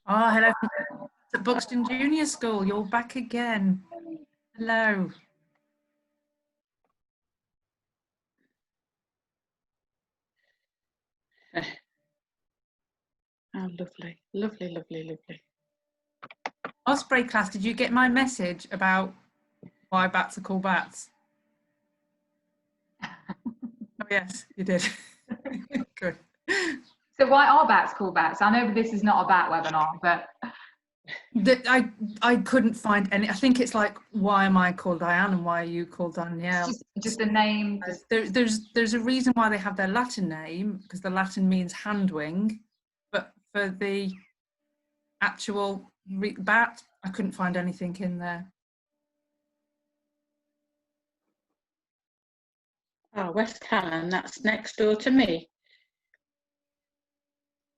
Oh, hello at Buxton Junior School. You're back again. Hello. Oh, lovely, lovely, lovely, lovely. Osprey class, did you get my message about why bats are called bats? Oh, yes, you did. Good. So why are bats called bats? I know this is not a bat webinar, but I couldn't find any. I think it's like, why am I called Diane and why are you called Danielle? it's just a name. There's a reason why they have their Latin name, because the Latin means hand wing, but for the actual bat, I couldn't find anything in there. Oh, West Hallam, that's next door to me.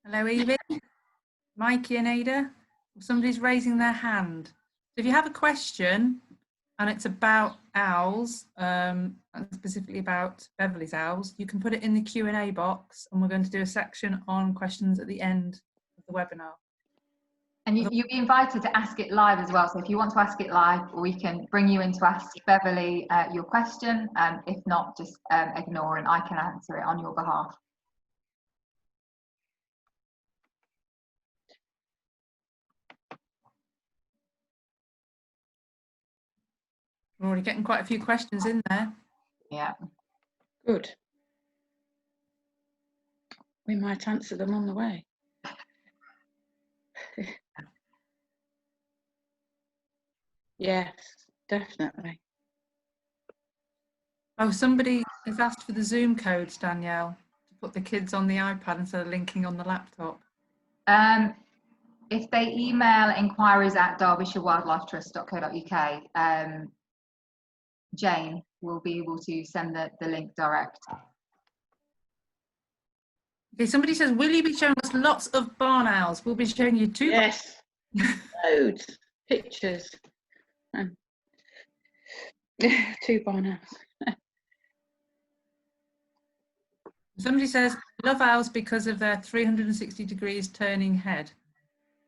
Hello, Evie, Mikey and Ada. Somebody's raising their hand. So if you have a question and it's about owls, and specifically about Beverly's owls, you can put it in the Q&A box, and we're going to do a section on questions at the end of the webinar. And you'll be invited to ask it live as well. So if you want to ask it live, we can bring you in to ask Beverly your question. If not, just ignore and I can answer it on your behalf. We're already getting quite a few questions in there. Yeah. Good. We might answer them on the way. Yes, definitely. Oh, somebody has asked for the Zoom codes, Danielle, to put the kids on the iPad instead of linking on the laptop. If they email inquiries@derbyshireWildlifeTrust.co.uk, Jane will be able to send the link direct. Okay, somebody says, will you be showing us lots of barn owls? We'll be showing you two. Yes, loads, pictures. Two barn owls. Somebody says, love owls because of their 360 degrees turning head.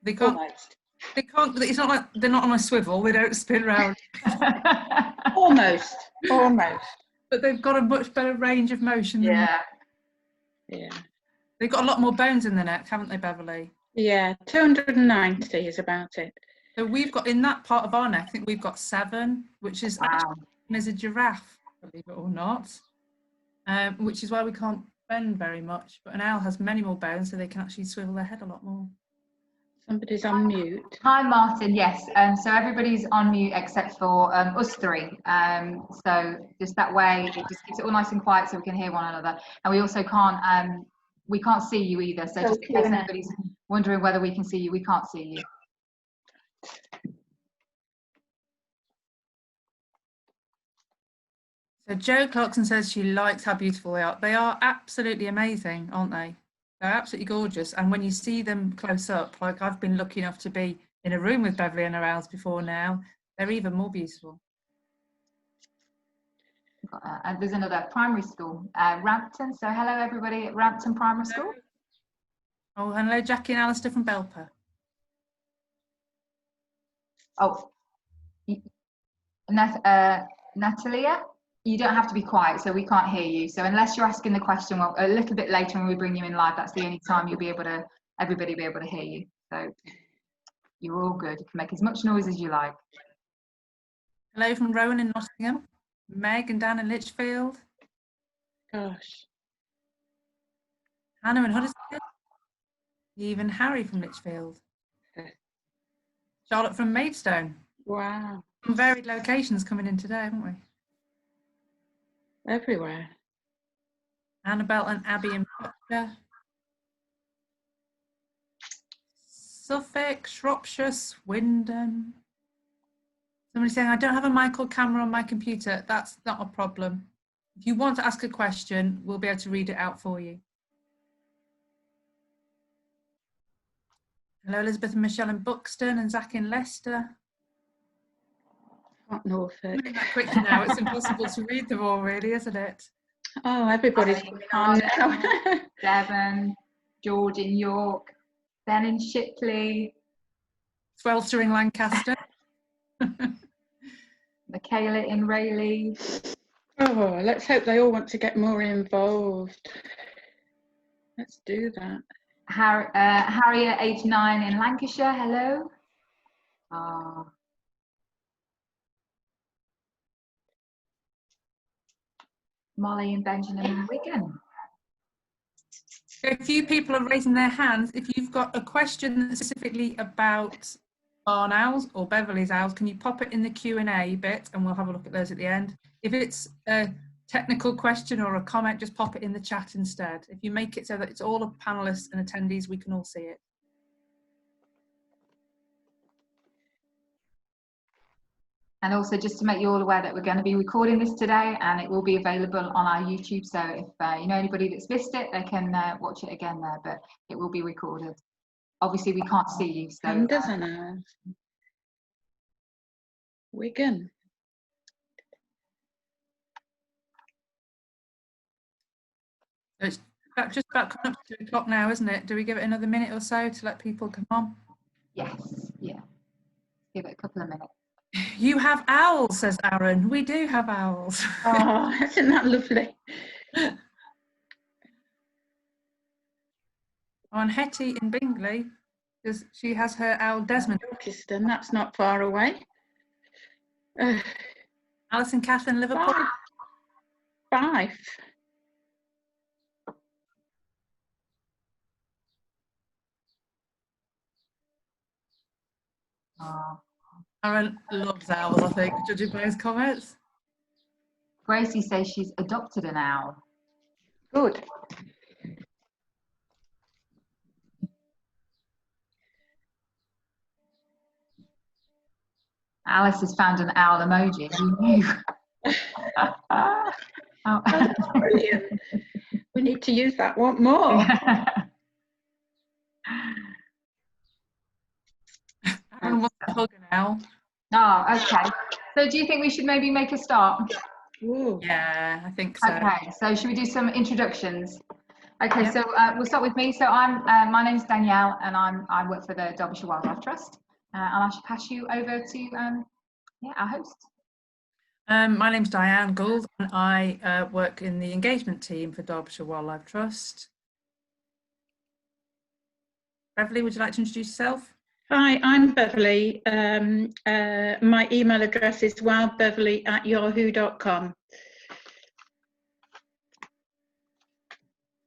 They can't, Almost. they can't, it's not like they're not on a swivel, they don't spin around. Almost. But they've got a much better range of motion. Yeah. Yeah. They've got a lot more bones in the neck, haven't they, Beverly? Yeah, 290 is about it. So we've got, in that part of our neck, I think we've got 7, which is actually as a giraffe, believe it or not, which is why we can't bend very much. But an owl has many more bones, so they can actually swivel their head a lot more. Somebody's on mute. Hi, Martin. Yes. So everybody's on mute except for us three. So just that way, it just keeps it all nice and quiet so we can hear one another. And we also can't, we can't see you either. So just in case anybody's wondering whether we can see you, we can't see you. So Jo Clarkson says she likes how beautiful they are. They are absolutely amazing, aren't they? They're absolutely gorgeous. And when you see them close up, like I've been lucky enough to be in a room with Beverly and her owls before now, they're even more beautiful. And there's another primary school, Rampton. So hello, everybody at Rampton Primary School. Oh, hello, Jackie and Alistair from Belper. Oh, Natalia, you don't have to be quiet, so we can't hear you. So unless you're asking the question, well, a little bit later when we bring you in live, that's the only time you'll be able to, everybody will be able to hear you. So you're all good. You can make as much noise as you like. Hello from Rowan in Nottingham. Meg and Dan in Lichfield. Gosh. Hannah in Huddersfield. Even Harry from Lichfield. Charlotte from Maidstone. Wow. Some varied locations coming in today, haven't we? Everywhere. Annabelle and Abby in Berkshire. Suffolk, Shropshire, Swindon. Somebody saying, I don't have a mic or camera on my computer. That's not a problem. If you want to ask a question, we'll be able to read it out for you. Hello, Elizabeth and Michelle in Buxton and Zach in Leicester. Not Norfolk. That quickly now, it's impossible to read them all, really, isn't it? Oh, everybody's on now. Devon, George in York, Ben in Shipley, sweltering Lancaster. Michaela in Rayleigh. Oh, let's hope they all want to get more involved. Let's do that. Harriet, age 9 in Lancashire. Hello. Molly and Benjamin in Wigan. A few people are raising their hands. If you've got a question that's specifically about barn owls or Beverley's owls, can you pop it in the Q&A bit and we'll have a look at those at the end. If it's a technical question or a comment, just pop it in the chat instead. If you make it so that it's all the panelists and attendees, we can all see it. And also just to make you all aware that we're going to be recording this today and it will be available on our YouTube. So if you know anybody that's missed it, they can watch it again there, but it will be recorded. Obviously we can't see you. So Wigan. So it's just about coming up to 2 o'clock now, isn't it? Do we give it another minute or so to let people come on? Yes, yeah. Give it a couple of minutes. You have owls, says Aaron. We do have owls. Oh, isn't that lovely? On Hetty in Bingley, because she has her owl Desmond. Dorchester, that's not far away. Alice and Catherine, Liverpool. 5. Aaron loves owls, I think, judging by his comments. Gracie says she's adopted an owl. Good. Alice has found an owl emoji. Who knew? Oh. That's brilliant. We need to use that one more. Aaron wants to hug an owl. Oh, okay. So do you think we should maybe make a start? Ooh. Yeah, I think so. Okay, so should we do some introductions? Okay, Yep. so we'll start with me. So my name's Danielle and I work for the Derbyshire Wildlife Trust. And I should pass you over to our host. My name's Diane Gould and I work in the engagement team for Derbyshire Wildlife Trust. Beverley, would you like to introduce yourself? Hi, I'm Beverley. My email address is wildbeverley@yahoo.com.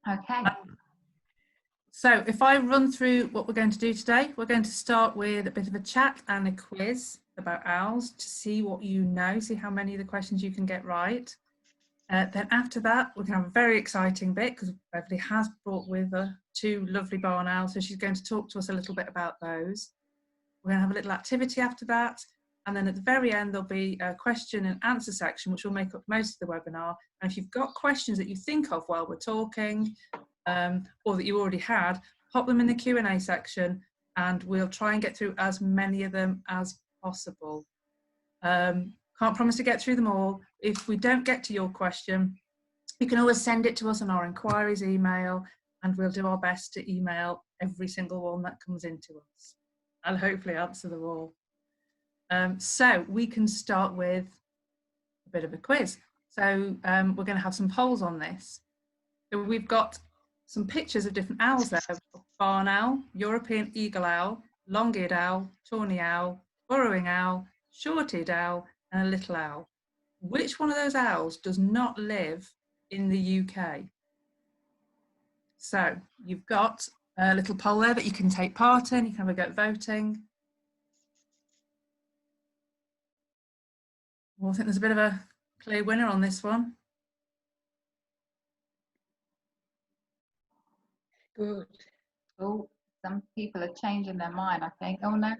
Okay. So if I run through what we're going to do today, we're going to start with a bit of a chat and a quiz about owls to see what you know, see how many of the questions you can get right. Then after that, we're going to have a very exciting bit because Beverley has brought with her 2 lovely barn owls, so she's going to talk to us a little bit about those. We're going to have a little activity after that, and then at the very end there'll be a question and answer section which will make up most of the webinar. And if you've got questions that you think of while we're talking or that you already had, pop them in the Q&A section and we'll try and get through as many of them as possible. Can't promise to get through them all. If we don't get to your question, you can always send it to us on our inquiries email and we'll do our best to email every single one that comes into us. I'll hopefully answer them all. So we can start with a bit of a quiz. So we're going to have some polls on this. So we've got some pictures of different owls there. Barn owl, European eagle owl, long-eared owl, tawny owl, burrowing owl, short-eared owl, and a little owl. Which one of those owls does not live in the UK? So you've got a little poll there that you can take part in. You can have a go at voting. Well, I think there's a bit of a clear winner on this one. Good. Oh, some people are changing their mind, I think. Oh, no.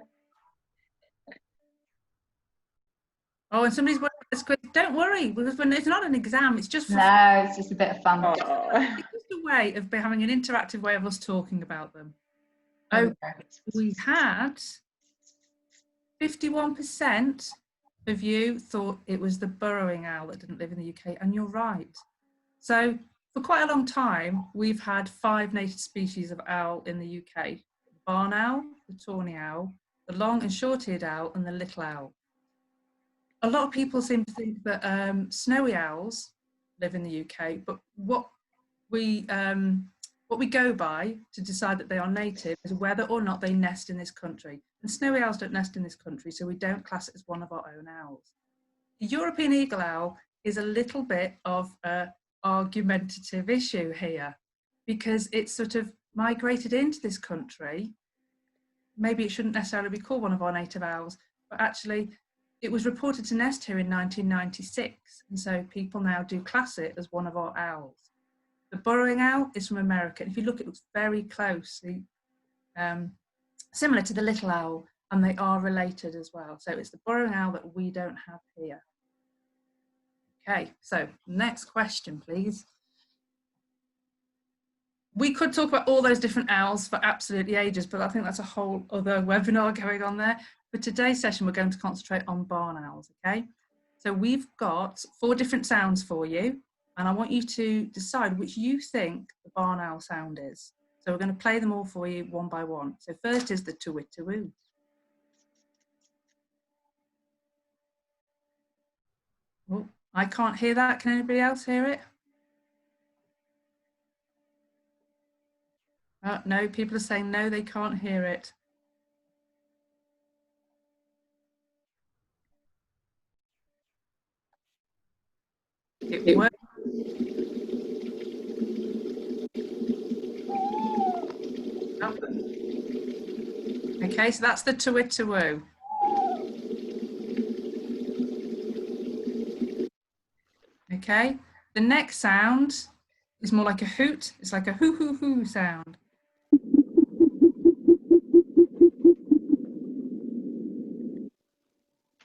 Oh, and somebody's working this quiz. Don't worry, because when it's not an exam, it's just for No, it's just a bit of fun. Oh. it's just a way of having an interactive way of us talking about them. Okay, we had 51% of you thought it was the burrowing owl that didn't live in the UK, and you're right. So for quite a long time, we've had 5 native species of owl in the UK: the barn owl, the tawny owl, the long and short-eared owl and the little owl. A lot of people seem to think that snowy owls live in the UK, but what we go by to decide that they are native is whether or not they nest in this country. And snowy owls don't nest in this country, so we don't class it as one of our own owls. The European eagle owl is a little bit of an argumentative issue here, because it's sort of migrated into this country. Maybe it shouldn't necessarily be called one of our native owls, but actually it was reported to nest here in 1996, and so people now do class it as one of our owls. The burrowing owl is from America. If you look, it looks very closely similar to the little owl, and they are related as well. So it's the burrowing owl that we don't have here. Okay, so next question, please. We could talk about all those different owls for absolutely ages, but I think that's a whole other webinar going on there. For today's session, we're going to concentrate on barn owls, okay? So we've got 4 different sounds for you, and I want you to decide which you think the barn owl sound is. So we're going to play them all for you one by one. So first is the tu-wit-tu-woo. Oh, I can't hear that. Can anybody else hear it? No, people are saying no, they can't hear it. It works. Oh. Okay, so that's the tu-wit-tu-woo. Okay, the next sound is more like a hoot. It's like a hoo-hoo-hoo sound.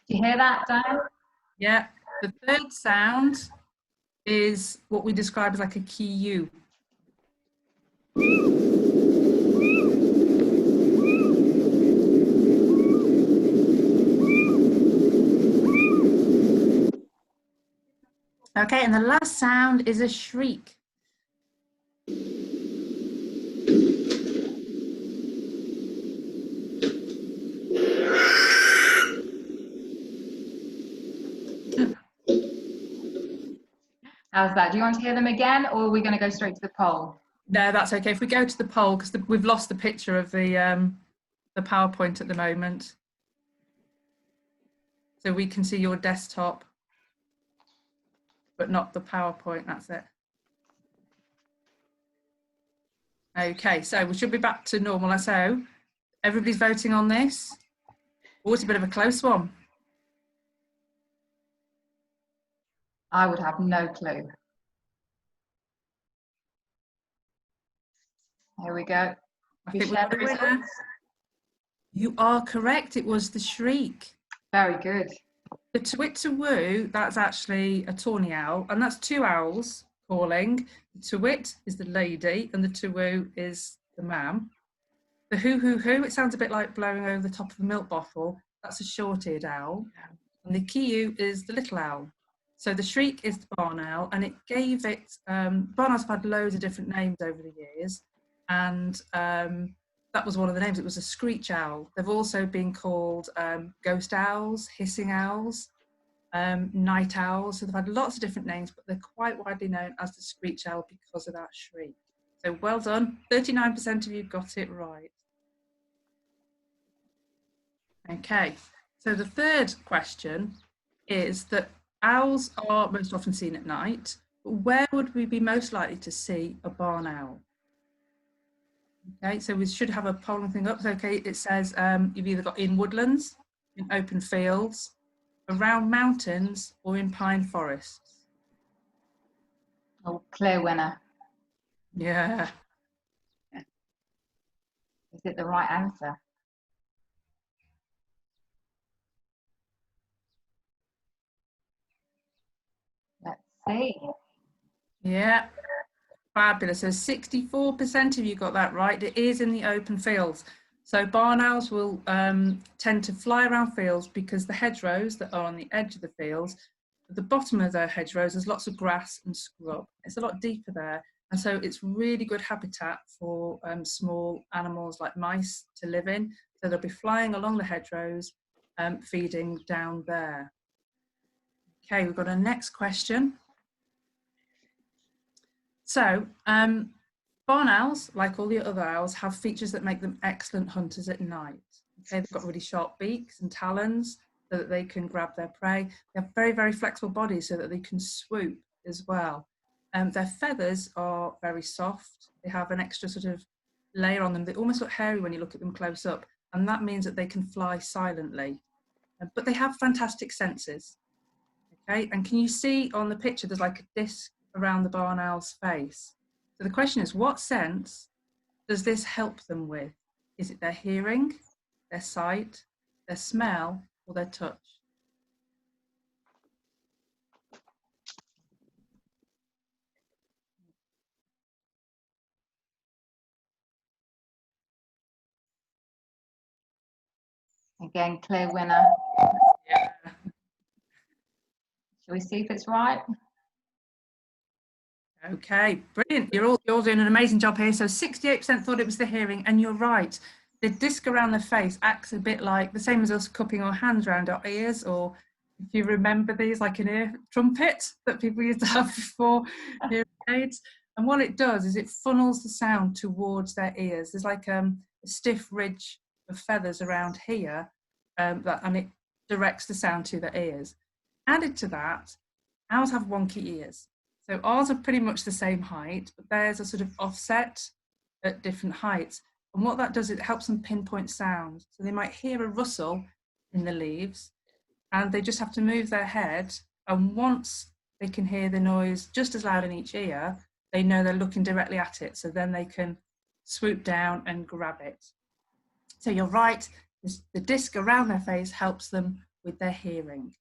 Do you hear that, Dan? Yeah, the third sound is what we describe as like a ki-yu. Okay, and the last sound is a shriek. How's that? Do you want to hear them again, or are we going to go straight to the poll? No, that's okay. If we go to the poll, because we've lost the picture of the PowerPoint at the moment. So we can see your desktop, but not the PowerPoint, that's it. Okay, so we should be back to normal. So everybody's voting on this. Oh, it's a bit of a close one. I would have no clue. Here we go. I think we've got a winner. You are correct. It was the shriek. Very good. The tu-wit-tu-woo, that's actually a tawny owl, and that's 2 owls calling. The tu-wit is the lady, and the tu-woo is the man. The hoo-hoo-hoo, it sounds a bit like blowing over the top of a milk bottle. That's a short-eared owl. And the ki-yu is the little owl. So the shriek is the barn owl, and it gave it, barn owls have had loads of different names over the years, and that was one of the names. It was a screech owl. They've also been called ghost owls, hissing owls, night owls. So they've had lots of different names, but they're quite widely known as the screech owl because of that shriek. So well done. 39% of you got it right. Okay, so the third question is that owls are most often seen at night, but where would we be most likely to see a barn owl? Okay, so we should have a polling thing up. So, okay, it says you've either got in woodlands, in open fields, around mountains, or in pine forests. Oh, clear winner. Yeah. Is it the right answer? Let's see. Yeah. Fabulous. So 64% of you got that right. It is in the open fields. So barn owls will tend to fly around fields because the hedgerows that are on the edge of the fields, at the bottom of the hedgerows, there's lots of grass and scrub. It's a lot deeper there. And so it's really good habitat for small animals like mice to live in. So they'll be flying along the hedgerows, feeding down there. Okay, we've got a next question. So barn owls, like all the other owls, have features that make them excellent hunters at night. Okay, they've got really sharp beaks and talons so that they can grab their prey. They have very, very flexible bodies so that they can swoop as well. Their feathers are very soft. They have an extra sort of layer on them. They almost look hairy when you look at them close up, and that means that they can fly silently. But they have fantastic senses. Okay, and can you see on the picture there's like a disc around the barn owl's face? So the question is, what sense does this help them with? Is it their hearing, their sight, their smell, or their touch? Again, clear winner. Yeah. Shall we see if it's right? Okay, brilliant. You're all doing an amazing job here. So 68% thought it was the hearing, and you're right. The disc around the face acts a bit like the same as us cupping our hands around our ears, or if you remember these, like an ear trumpet that people used to have before hearing aids. And what it does is it funnels the sound towards their ears. There's like a stiff ridge of feathers around here, and it directs the sound to their ears. Added to that, owls have wonky ears. So ours are pretty much the same height, but theirs are sort of offset at different heights. And what that does, it helps them pinpoint sound. So they might hear a rustle in the leaves, and they just have to move their head. And once they can hear the noise just as loud in each ear, they know they're looking directly at it. So then they can swoop down and grab it. So you're right, the disc around their face helps them with their hearing.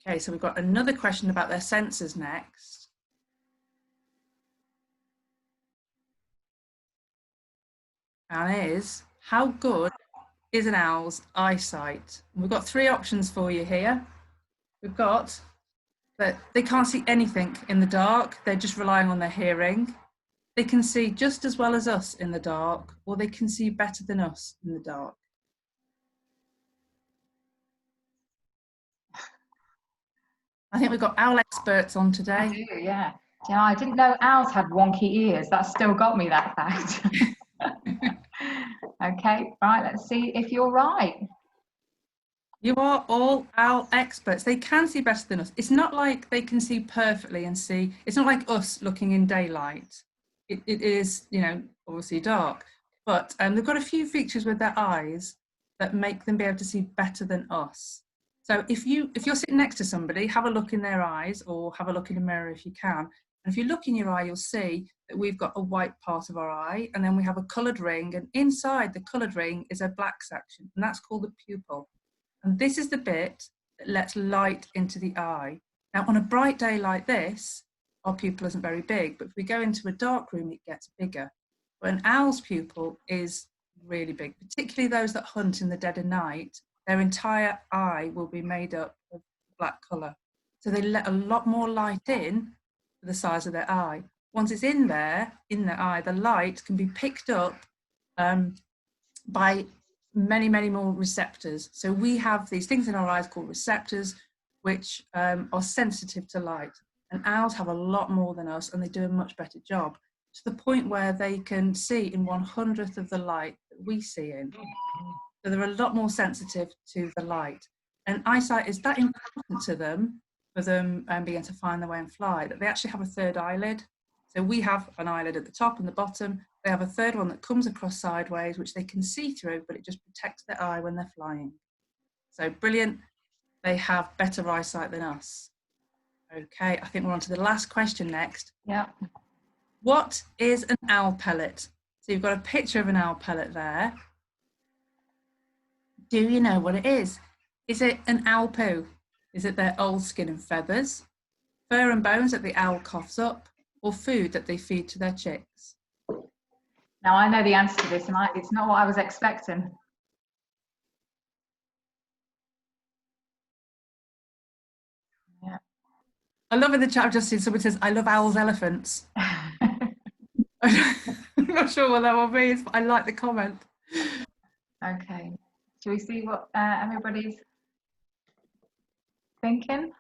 Okay, so we've got another question about their senses next. And it is, how good is an owl's eyesight? And we've got three options for you here. We've got that they can't see anything in the dark. They're just relying on their hearing. They can see just as well as us in the dark, or they can see better than us in the dark. I think we've got owl experts on today. I do, yeah. Yeah, I didn't know owls had wonky ears. That still got me, that fact. Okay, right, let's see if you're right. You are all owl experts. They can see better than us. It's not like they can see perfectly and see. It's not like us looking in daylight. It is, you know, obviously dark. But they've got a few features with their eyes that make them be able to see better than us. So if you're sitting next to somebody, have a look in their eyes, or have a look in a mirror if you can. And if you look in your eye, you'll see that we've got a white part of our eye, and then we have a coloured ring, and inside the coloured ring is a black section, and that's called the pupil. And this is the bit that lets light into the eye. Now, on a bright day like this, our pupil isn't very big, but if we go into a dark room, it gets bigger. But an owl's pupil is really big, particularly those that hunt in the dead of night. Their entire eye will be made up of black colour. So they let a lot more light in for the size of their eye. Once it's in their eye, the light can be picked up by many, many more receptors. So we have these things in our eyes called receptors, which are sensitive to light. And owls have a lot more than us, and they do a much better job, to the point where they can see in 1/100th of the light that we see in. So they're a lot more sensitive to the light. And eyesight is that important to them, for them being able to find their way and fly, that they actually have a third eyelid. So we have an eyelid at the top and the bottom. They have a third one that comes across sideways, which they can see through, but it just protects their eye when they're flying. So brilliant. They have better eyesight than us. Okay, I think we're on to the last question next. Yeah. What is an owl pellet? So you've got a picture of an owl pellet there. Do you know what it is? Is it an owl poo? Is it their old skin and feathers, fur and bones that the owl coughs up, or food that they feed to their chicks? Now I know the answer to this, and it's not what I was expecting. Yeah. I love in the chat I've just seen someone says, I love owls, elephants. I'm not sure what that one means, but I like the comment. Okay. Shall we see what everybody's thinking?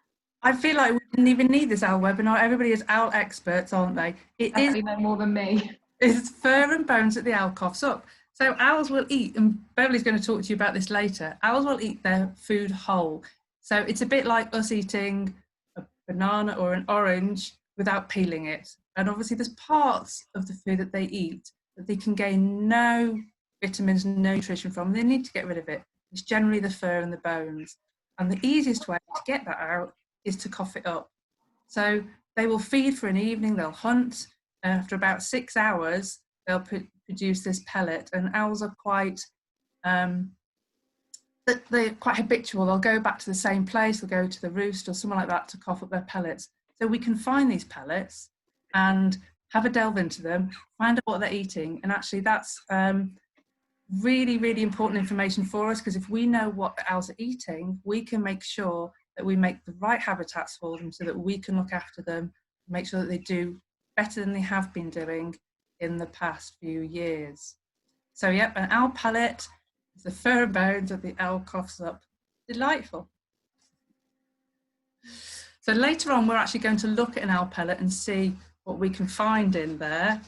I feel like we didn't even need this owl webinar. Everybody is owl experts, aren't they? It is. Definitely know more than me. It's fur and bones that the owl coughs up. So owls will eat, and Beverly's going to talk to you about this later. Owls will eat their food whole. So it's a bit like us eating a banana or an orange without peeling it. And obviously there's parts of the food that they eat that they can gain no vitamins, no nutrition from. They need to get rid of it. It's generally the fur and the bones. And the easiest way to get that out is to cough it up. So they will feed for an evening, they'll hunt. After about 6 hours, they'll produce this pellet, and owls are quite, they're quite habitual. They'll go back to the same place, they'll go to the roost or somewhere like that to cough up their pellets. So we can find these pellets and have a delve into them, find out what they're eating, and actually that's really, really important information for us, because if we know what the owls are eating, we can make sure that we make the right habitats for them so that we can look after them, make sure that they do better than they have been doing in the past few years. So yep, an owl pellet is the fur and bones that the owl coughs up. Delightful. So later on, we're actually going to look at an owl pellet and see what we can find in there.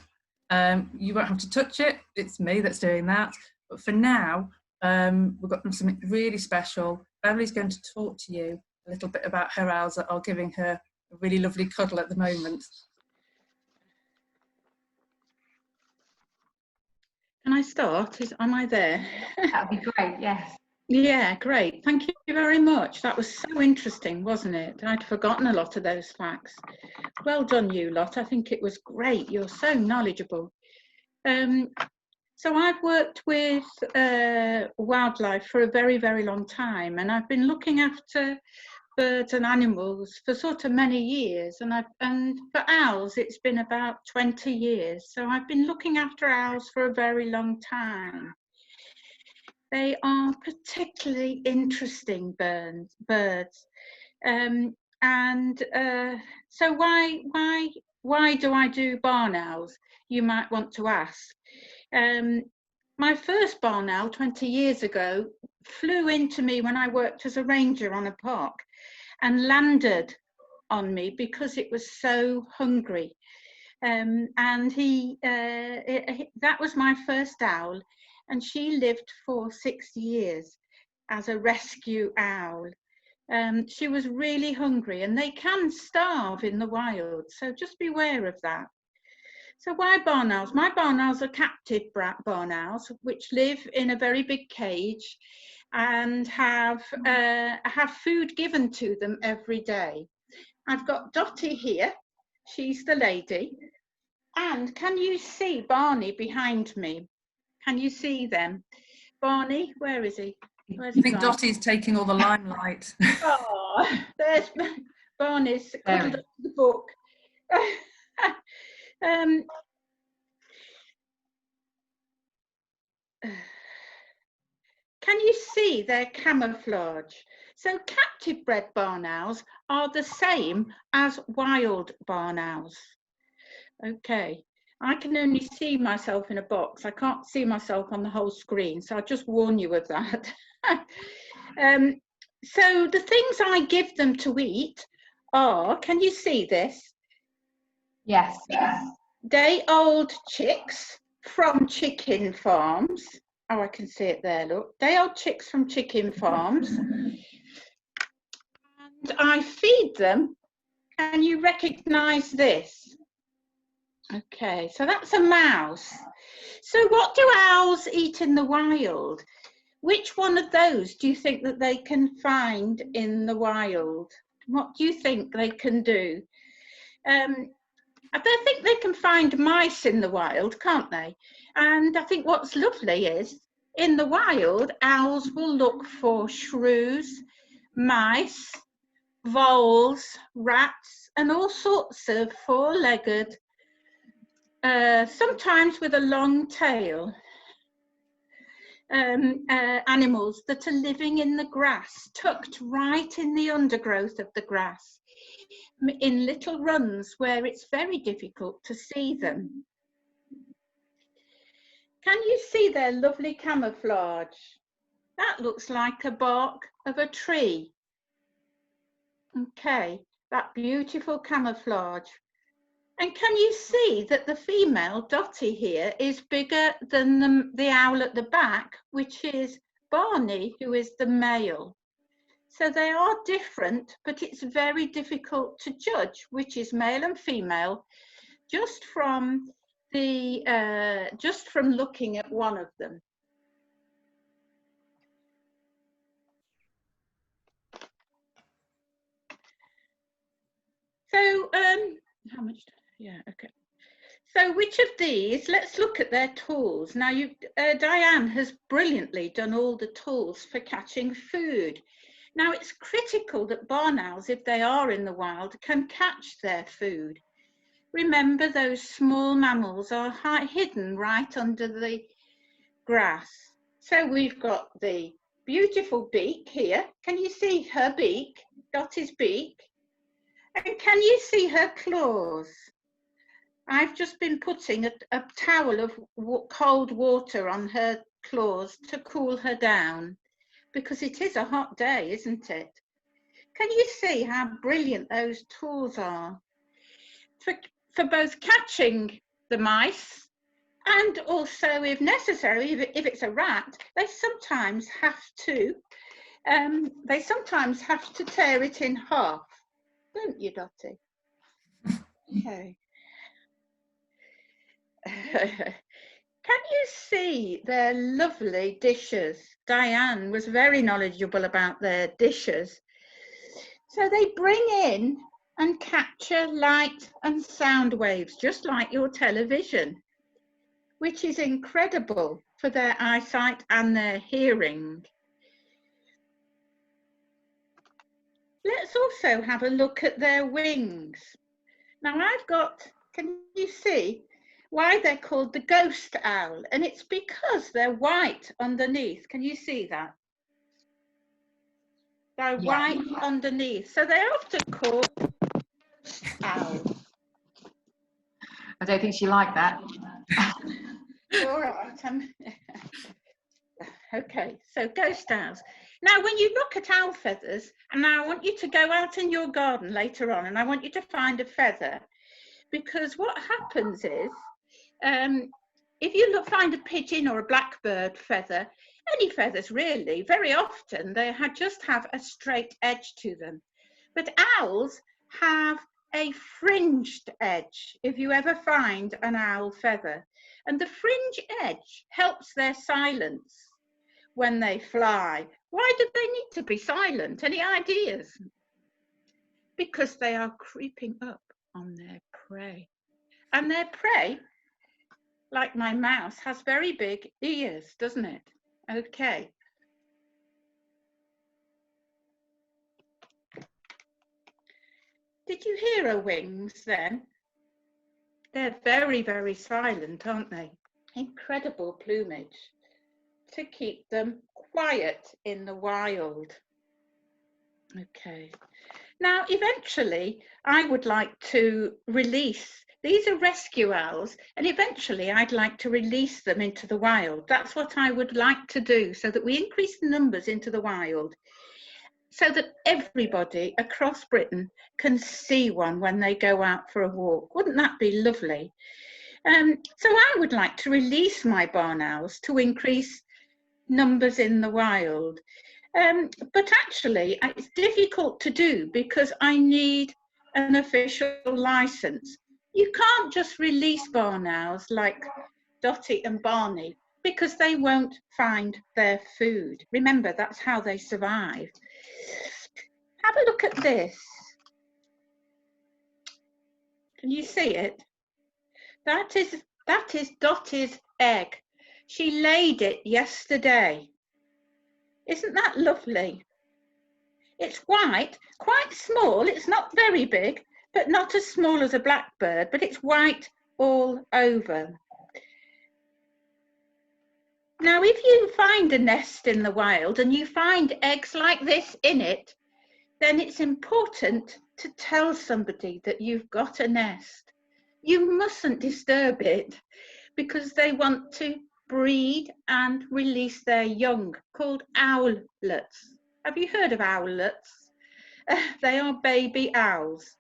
You won't have to touch it, it's me that's doing that. But for now, we've got something really special. Beverly's going to talk to you a little bit about her owls that are giving her a really lovely cuddle at the moment. Can I start? Am I there? That'd be great, yes. Yeah, great. Thank you very much. That was so interesting, wasn't it? I'd forgotten a lot of those facts. Well done, you lot. I think it was great. You're so knowledgeable. So I've worked with wildlife for a very, very long time, and I've been looking after birds and animals for sort of many years, and for owls it's been about 20 years. So I've been looking after owls for a very long time. They are particularly interesting birds. So why do I do barn owls, you might want to ask. My first barn owl 20 years ago flew into me when I worked as a ranger on a park and landed on me because it was so hungry. And that was my first owl, and she lived for 6 years as a rescue owl. She was really hungry, and they can starve in the wild, so just beware of that. So why barn owls? My barn owls are captive barn owls, which live in a very big cage and have food given to them every day. I've got Dottie here, she's the lady. And can you see Barney behind me? Can you see them? Barney, where is he? Where's I think Dottie's taking all the limelight. Oh, there's Barney's cuddled up to the book. Can you see their camouflage? So captive bred barn owls are the same as wild barn owls. Okay, I can only see myself in a box. I can't see myself on the whole screen, so I'll just warn you of that. So the things I give them to eat are, can you see this? Yes. Day-old chicks from chicken farms. Oh, I can see it there, look. Day-old chicks from chicken farms. And I feed them. Can you recognise this? Okay, so that's a mouse. So what do owls eat in the wild? Which one of those do you think that they can find in the wild? What do you think they can do? I think they can find mice in the wild, can't they? And I think what's lovely is, in the wild, owls will look for shrews, mice, voles, rats, and all sorts of four-legged, sometimes with a long tail, animals that are living in the grass, tucked right in the undergrowth of the grass. in little runs where it's very difficult to see them. Can you see their lovely camouflage? That looks like a bark of a tree. Okay, that beautiful camouflage. And can you see that the female Dotty here is bigger than the owl at the back, which is Barney, who is the male. So they are different, but it's very difficult to judge which is male and female just from looking at one of them. So how much? Yeah, okay. So which of these, let's look at their tools. Now, Diane has brilliantly done all the tools for catching food. Now, it's critical that barn owls, if they are in the wild, can catch their food. Remember, those small mammals are hidden right under the grass. So we've got the beautiful beak here. Can you see her beak, Dotty's beak? And can you see her claws? I've just been putting a towel of cold water on her claws to cool her down, because it is a hot day, isn't it? Can you see how brilliant those tools are for both catching the mice and also, if necessary, if it's a rat, they sometimes have to tear it in half, don't you, Dotty? Okay. Can you see their lovely dishes? Diane was very knowledgeable about their dishes. So they bring in and capture light and sound waves, just like your television, which is incredible for their eyesight and their hearing. Let's also have a look at their wings. Now I've got, can you see why they're called the ghost owl? And it's because they're white underneath. Can you see that? They're white underneath. So they're often called ghost owls. I don't think she liked that. All right. Okay, so ghost owls. Now, when you look at owl feathers, and now I want you to go out in your garden later on, and I want you to find a feather, because what happens is, if you find a pigeon or a blackbird feather, any feathers really, very often they just have a straight edge to them. But owls have a fringed edge, if you ever find an owl feather. And the fringe edge helps their silence when they fly. Why do they need to be silent? Any ideas? Because they are creeping up on their prey. And their prey, like my mouse, has very big ears, doesn't it? Okay. Did you hear her wings then? They're very, very silent, aren't they? Incredible plumage to keep them quiet in the wild. Okay. Now, eventually, I would like to release. These are rescue owls, and eventually I'd like to release them into the wild. That's what I would like to do, so that we increase the numbers into the wild, so that everybody across Britain can see one when they go out for a walk. Wouldn't that be lovely? So I would like to release my barn owls to increase numbers in the wild. But actually, it's difficult to do because I need an official license. You can't just release barn owls like Dotty and Barney because they won't find their food. Remember, that's how they survive. Have a look at this. Can you see it? That is Dotty's egg. She laid it yesterday. Isn't that lovely? It's white, quite small. It's not very big, but not as small as a blackbird, but it's white all over. Now, if you find a nest in the wild and you find eggs like this in it, then it's important to tell somebody that you've got a nest, you mustn't disturb it, because they want to breed and release their young, called owlets. Have you heard of owlets? They are baby owls.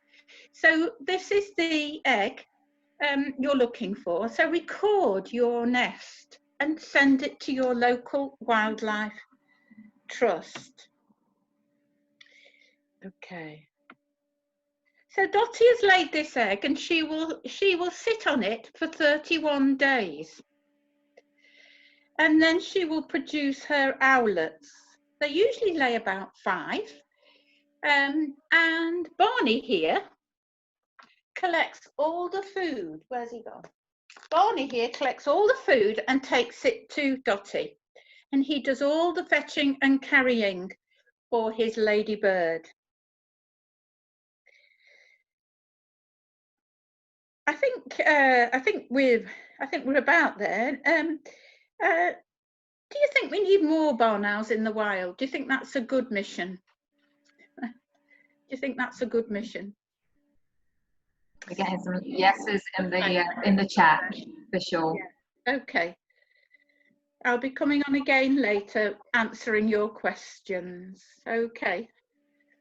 So this is the egg you're looking for. So record your nest and send it to your local wildlife trust. Okay. So Dottie has laid this egg, and she will sit on it for 31 days. And then she will produce her owlets. They usually lay about 5. And Barney here collects all the food. Where's he gone? Barney here collects all the food and takes it to Dottie. And he does all the fetching and carrying for his ladybird. I think we're about there. Do you think we need more barn owls in the wild? Do you think that's a good mission? Do you think that's a good mission? We're getting some yeses in the chat for sure. Yeah. Okay. I'll be coming on again later, answering your questions. Okay.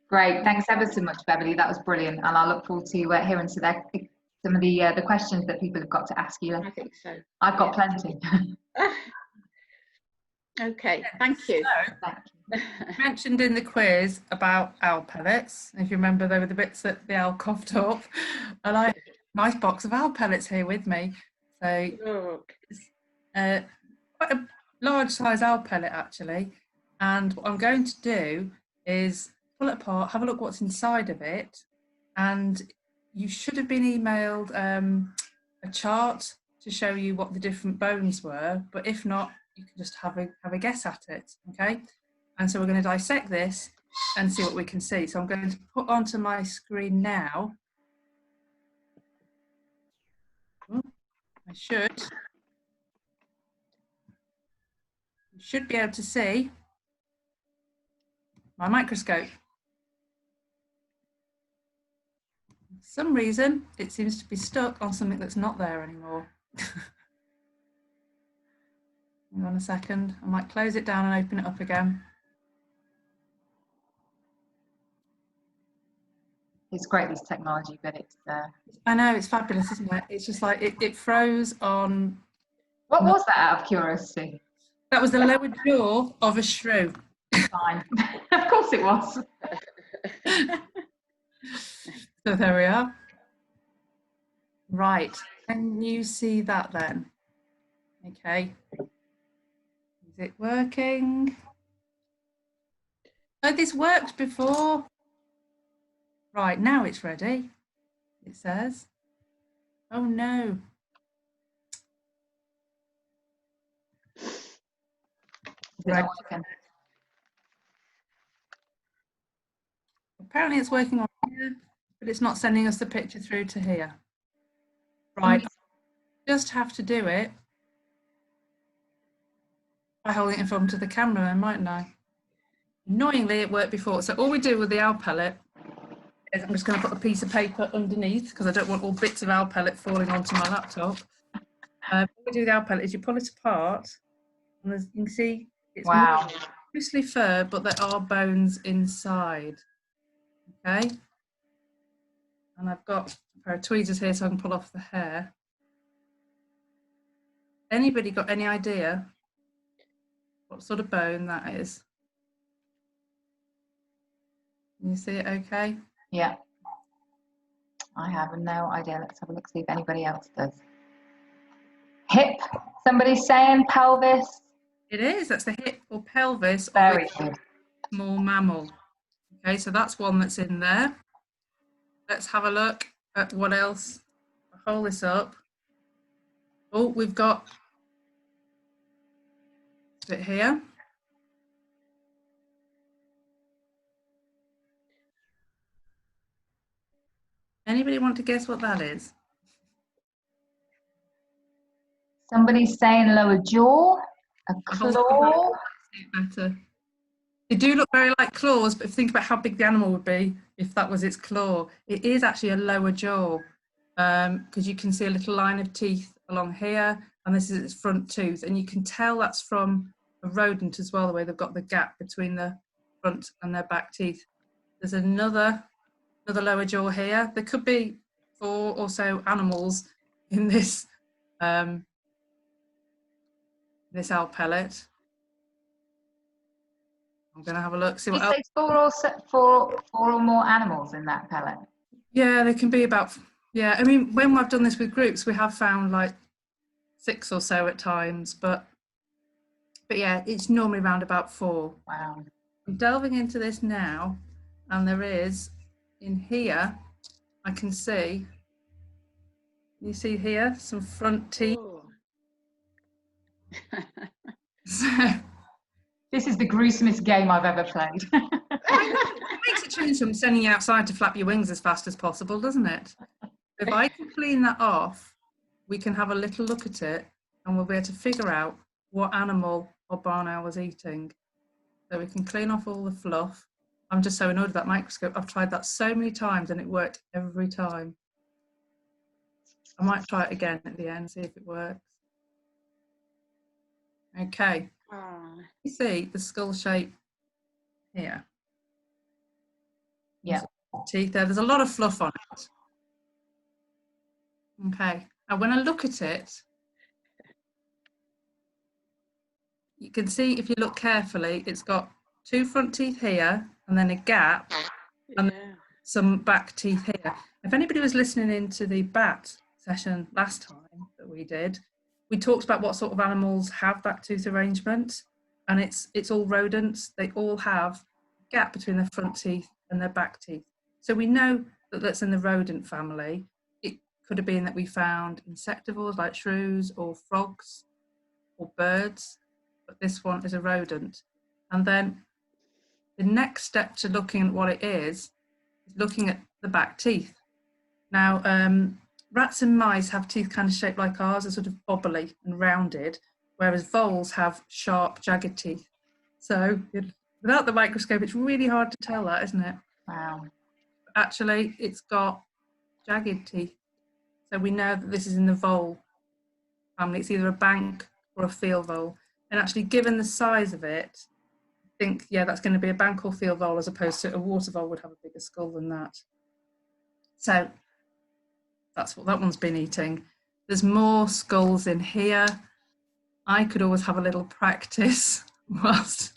Great. Thanks ever so much, Beverly. That was brilliant, and I look forward to hearing some of the questions that people have got to ask you. I think so. I've got plenty. Okay. Thank you. So, you mentioned in the quiz about owl pellets. If you remember, they were the bits that the owl coughed up. And I nice box of owl pellets here with me. So Look. quite a large size owl pellet actually. And what I'm going to do is pull it apart, have a look what's inside of it. And you should have been emailed a chart to show you what the different bones were. But if not, you can just have a guess at it, okay? And so we're going to dissect this and see what we can see. So I'm going to put onto my screen now. Oh, I should be able to see my microscope. For some reason, it seems to be stuck on something that's not there anymore. Hang on a second, I might close it down and open it up again. It's great, this technology, but it's I know, it's fabulous, isn't it? It's just like it froze on. What was that, out of curiosity? That was the lower jaw of a shrew. Fine. Of course it was. So there we are. Right, can you see that then? Okay. Is it working? Oh, this worked before. Right, now it's ready, it says. Oh no. Right. Apparently it's working on here, but it's not sending us the picture through to here. Right, just have to do it by holding it in front of the camera then, mightn't I? Annoyingly, it worked before. So all we do with the owl pellet is I'm just going to put a piece of paper underneath because I don't want all bits of owl pellet falling onto my laptop. What we do with the owl pellet is you pull it apart, and as you can see, it's mostly fur, but there are bones inside. Okay, and I've got a pair of tweezers here so I can pull off the hair. Anybody got any idea what sort of bone that is? Can you see it okay? Yeah. I have no idea. Let's have a look, see if anybody else does. Hip, somebody's saying pelvis. It is, that's the hip or pelvis Very of good. a small mammal. Okay, so that's one that's in there. Let's have a look at what else. I'll hold this up. Oh, we've got it here. Anybody want to guess what that is? Somebody's saying lower jaw, a claw. Better. They do look very like claws, but if you think about how big the animal would be if that was its claw, it is actually a lower jaw, because you can see a little line of teeth along here, and this is its front tooth, and you can tell that's from a rodent as well, the way they've got the gap between the front and their back teeth. There's another lower jaw here. There could be 4 or so animals in this this owl pellet. I'm going to have a look, see what else. You say 4 or more animals in that pellet? Yeah, there can be about, yeah, I mean, when I've done this with groups, we have found like 6 or so at times, but yeah, it's normally around about 4. Wow. I'm delving into this now, and there is, in here, I can see, you see here, some front teeth. So, this is the gruesomest game I've ever played. it makes it change from sending you outside to flap your wings as fast as possible, doesn't it? If I can clean that off, we can have a little look at it, and we'll be able to figure out what animal our barn owl was eating. So we can clean off all the fluff. I'm just so annoyed with that microscope. I've tried that so many times and it worked every time. I might try it again at the end, see if it works. Okay. You see the skull shape here? Yeah. Teeth there. There's a lot of fluff on it. Okay. And when I look at it, you can see, if you look carefully, it's got 2 front teeth here and then a gap and some back teeth here. If anybody was listening into the bat session last time that we did, we talked about what sort of animals have that tooth arrangement, and it's all rodents. They all have a gap between their front teeth and their back teeth. So we know that that's in the rodent family. It could have been that we found insectivores like shrews or frogs or birds, but this one is a rodent. And then the next step to looking at what it is looking at the back teeth. Now, rats and mice have teeth kind of shaped like ours, they're sort of bobbly and rounded, whereas voles have sharp, jagged teeth. So without the microscope, it's really hard to tell that, isn't it? Wow. Actually, it's got jagged teeth. So we know that this is in the vole family. It's either a bank or a field vole. And actually, given the size of it, I think, yeah, that's going to be a bank or field vole, as opposed to a water vole would have a bigger skull than that. So that's what that one's been eating. There's more skulls in here. I could always have a little practice whilst,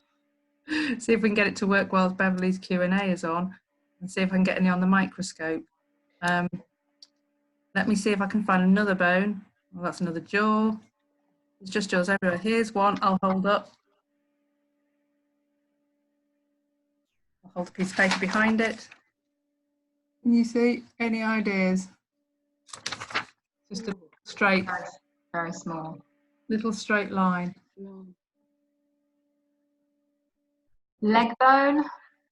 see if we can get it to work whilst Beverly's Q&A is on, and see if I can get any on the microscope. Let me see if I can find another bone. Well, that's another jaw. There's just jaws everywhere. Here's one I'll hold up. I'll hold a piece of paper behind it. Can you see any ideas? Just a straight, very small, little straight line. Leg bone?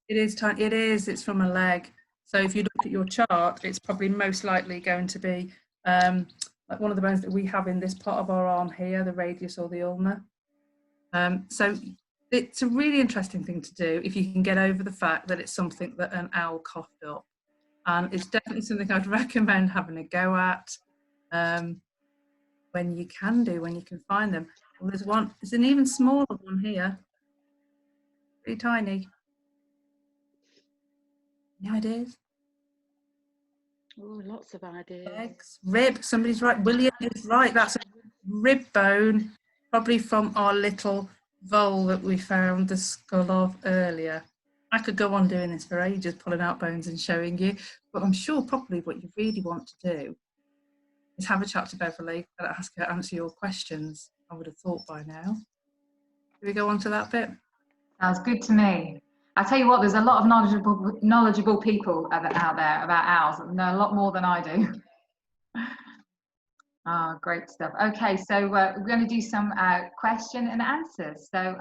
It is tiny. It is. It's from a leg. So if you look at your chart, it's probably most likely going to be like one of the bones that we have in this part of our arm here, the radius or the ulna. So it's a really interesting thing to do if you can get over the fact that it's something that an owl coughed up. And it's definitely something I'd recommend having a go at when you can find them. Well, there's one, there's an even smaller one here, pretty tiny. Any ideas? Oh, lots of ideas. Legs, rib, somebody's right. William is right. That's a rib bone, probably from our little vole that we found the skull of earlier. I could go on doing this for ages, pulling out bones and showing you, but I'm sure probably what you really want to do is have a chat to Beverly and ask her to answer your questions. I would have thought by now. Do we go on to that bit? Sounds good to me. I tell you what, there's a lot of knowledgeable people out there about owls that know a lot more than I do. Oh, great stuff. Okay, so we're going to do some question and answers. So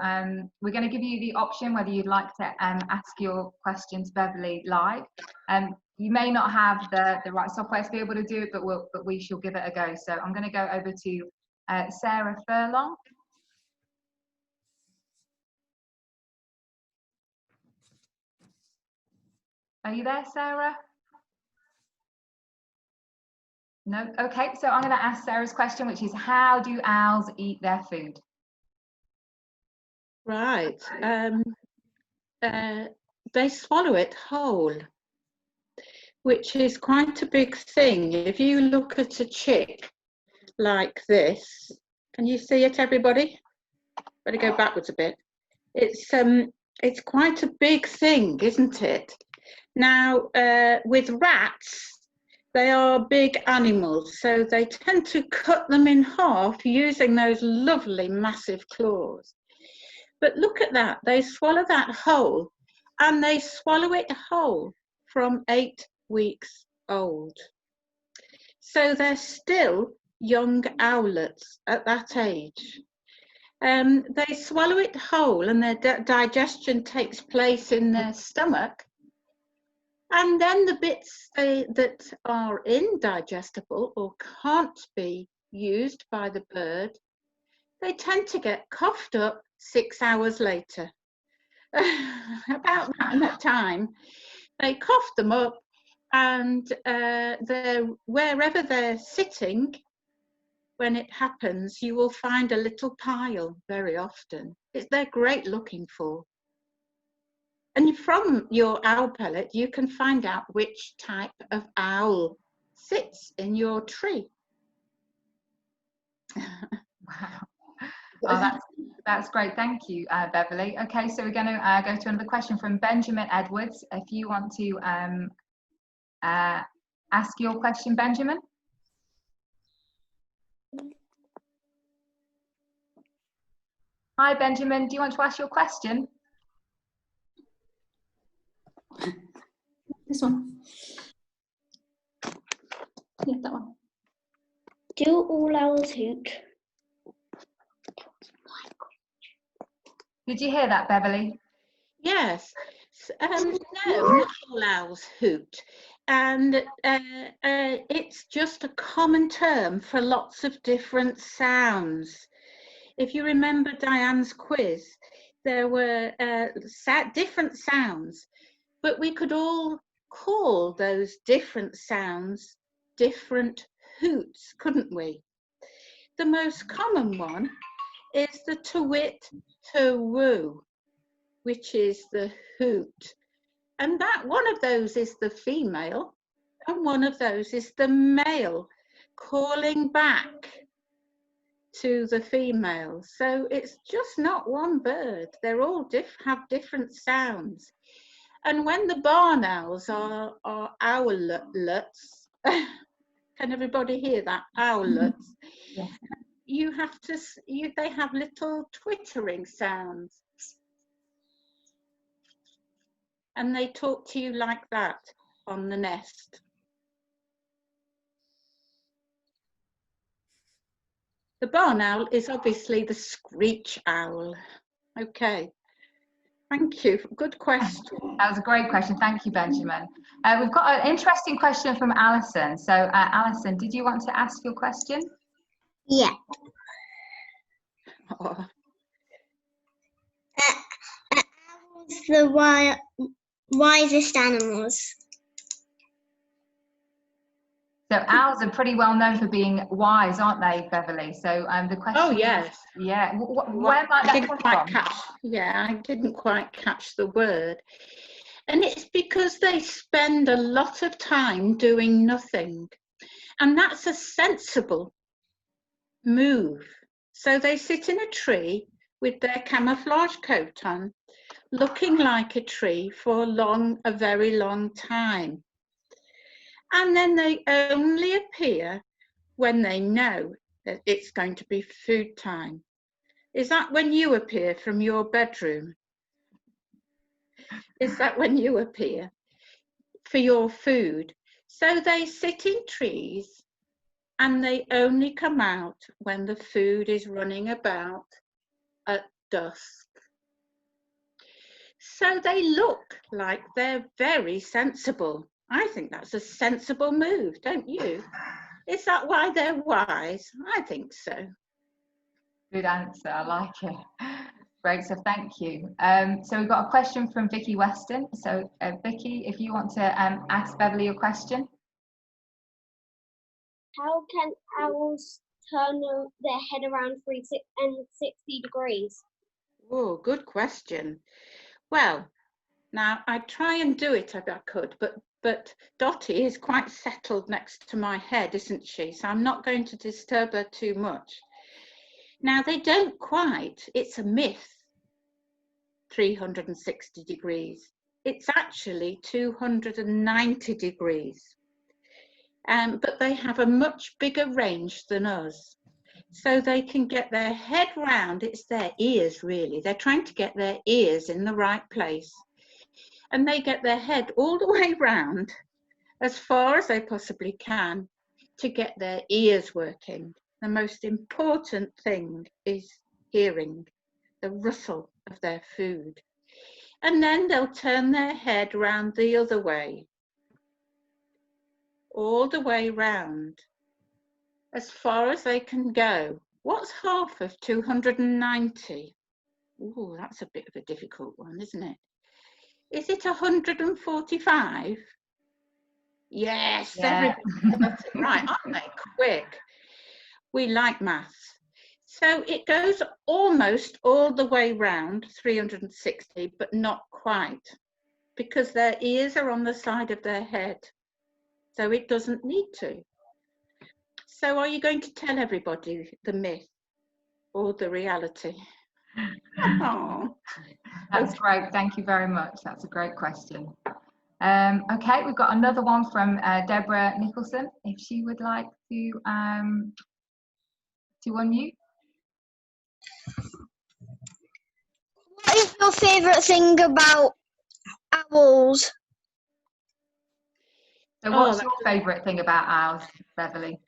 we're going to give you the option whether you'd like to ask your question to Beverly live. You may not have the right software to be able to do it, but we shall give it a go. So I'm going to go over to Sarah Furlong. Are you there, Sarah? No. Okay, so I'm going to ask Sarah's question, which is, how do owls eat their food? Right. They swallow it whole, which is quite a big thing. If you look at a chick like this, can you see it, everybody? Better go backwards a bit. It's quite a big thing, isn't it? Now, with rats, they are big animals, so they tend to cut them in half using those lovely massive claws. But look at that, they swallow that whole, and they swallow it whole from 8 weeks old. So they're still young owlets at that age. They swallow it whole, and their digestion takes place in their stomach. And then the bits that are indigestible or can't be used by the bird, they tend to get coughed up 6 hours later. About that time, they cough them up, and wherever they're sitting, when it happens, you will find a little pile very often. They're great looking for. And from your owl pellet, you can find out which type of owl sits in your tree. Wow. Oh, that's great. Thank you, Beverly. Okay, so we're going to go to another question from Benjamin Edwards. If you want to ask your question, Benjamin. Hi, Benjamin. Do you want to ask your question? This one. Yeah, that one. Do all owls hoot? Did you hear that, Beverly? Yes. No, not all owls hoot. And it's just a common term for lots of different sounds. If you remember Diane's quiz, there were different sounds, but we could all call those different sounds different hoots, couldn't we? The most common one is the to-wit, to-woo, which is the hoot. And that one of those is the female, and one of those is the male calling back to the female. So it's just not one bird. They're all have different sounds. And when the barn owls are owlets, can everybody hear that? Owlets. Yes. You have to. They have little twittering sounds, and they talk to you like that on the nest. The barn owl is obviously the screech owl. Okay. Thank you. Good question. That was a great question. Thank you, Benjamin. We've got an interesting question from Alison. So, Alison, did you want to ask your question? Yeah. Oh. Owls, the wisest animals. So owls are pretty well known for being wise, aren't they, Beverly? So the question. Oh yes. Is, yeah. Where might that come from? Yeah, I didn't quite catch the word. And it's because they spend a lot of time doing nothing. And that's a sensible move. So they sit in a tree with their camouflage coat on, looking like a tree for a very long time. And then they only appear when they know that it's going to be food time. Is that when you appear from your bedroom? Is that when you appear for your food? So they sit in trees and they only come out when the food is running about at dusk. So they look like they're very sensible. I think that's a sensible move, don't you? Is that why they're wise? I think so. Good answer. I like it. Great, so thank you. So we've got a question from Vicky Weston. So Vicky, if you want to ask Beverly your question. How can owls turn their head around 360 degrees? Oh, good question. Well, now I'd try and do it if I could, but Dottie is quite settled next to my head, isn't she? So I'm not going to disturb her too much. Now they don't quite, it's a myth, 360 degrees. It's actually 290 degrees. But they have a much bigger range than us. So they can get their head round, it's their ears really. They're trying to get their ears in the right place. And they get their head all the way round as far as they possibly can to get their ears working. The most important thing is hearing the rustle of their food. And then they'll turn their head round the other way, all the way round, as far as they can go. What's half of 290? Oh, that's a bit of a difficult one, isn't it? Is it 145? Yes, Yeah. everybody got it right, aren't they? Quick. We like maths. So it goes almost all the way round 360, but not quite, because their ears are on the side of their head. So it doesn't need to. So are you going to tell everybody the myth or the reality? Oh. That's great. Thank you very much. That's a great question. Okay, we've got another one from Deborah Nicholson. If she would like to unmute. What is your favourite thing about owls? So what's your favourite thing about owls, Beverly?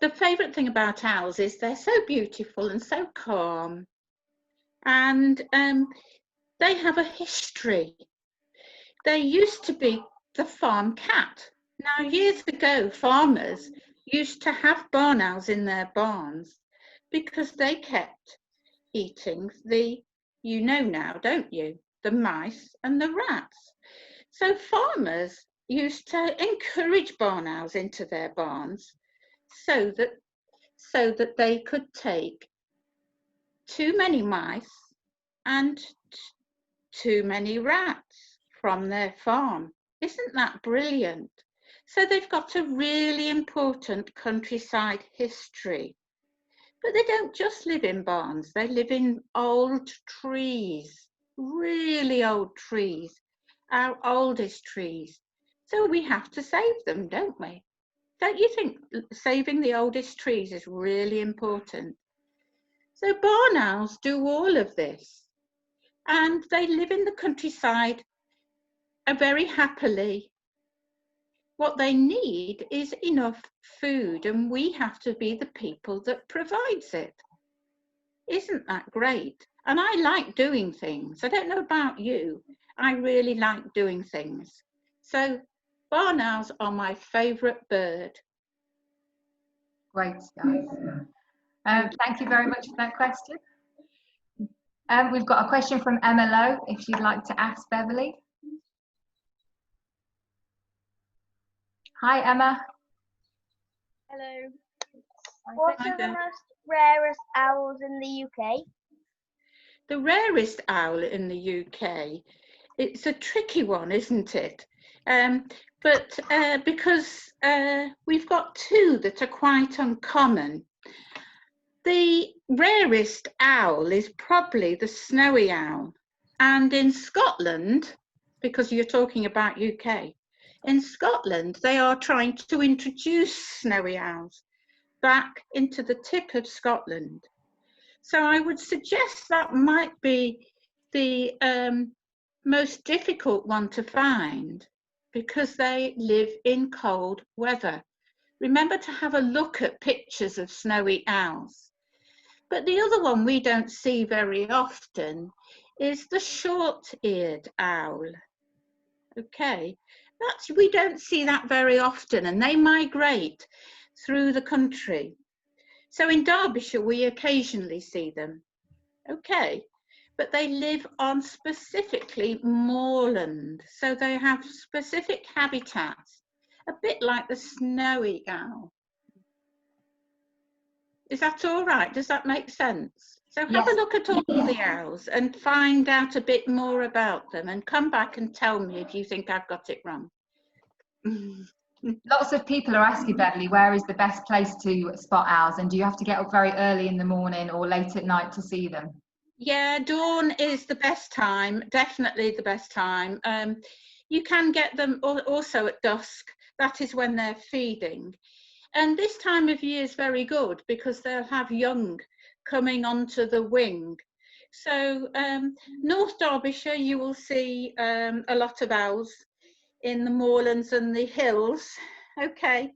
The favourite thing about owls is they're so beautiful and so calm, and they have a history. They used to be the farm cat. Now, years ago, farmers used to have barn owls in their barns because they kept eating you know now, don't you, the mice and the rats. So farmers used to encourage barn owls into their barns so that they could take too many mice and too many rats from their farm. Isn't that brilliant? So they've got a really important countryside history. But they don't just live in barns, they live in old trees, really old trees, our oldest trees. So we have to save them, don't we? Don't you think saving the oldest trees is really important? So barn owls do all of this, and they live in the countryside very happily. What they need is enough food, and we have to be the people that provides it. Isn't that great? And I like doing things. I don't know about you. I really like doing things. So barn owls are my favourite bird. Great stuff. Thank you very much for that question. We've got a question from Emma Lowe, if she'd like to ask Beverly. Hi, Emma. Hello. What are the most rarest owls in the UK? The rarest owl in the UK, it's a tricky one, isn't it? Because we've got two that are quite uncommon. The rarest owl is probably the snowy owl. And in Scotland, because you're talking about UK, in Scotland, they are trying to introduce snowy owls back into the tip of Scotland. So I would suggest that might be the most difficult one to find because they live in cold weather. Remember to have a look at pictures of snowy owls. But the other one we don't see very often is the short-eared owl. Okay, we don't see that very often, and they migrate through the country. So in Derbyshire, we occasionally see them. Okay, but they live on specifically moorland, so they have specific habitats, a bit like the snowy owl. Is that all right? Does that make sense? So have Yes. a look at all the owls and find out a bit more about them, and come back and tell me if you think I've got it wrong. Lots of people are asking, Beverly, where is the best place to spot owls, and do you have to get up very early in the morning or late at night to see them? Yeah, dawn is the best time, definitely the best time. You can get them also at dusk. That is when they're feeding. And this time of year is very good because they'll have young coming onto the wing. So North Derbyshire, you will see a lot of owls in the moorlands and the hills. Okay.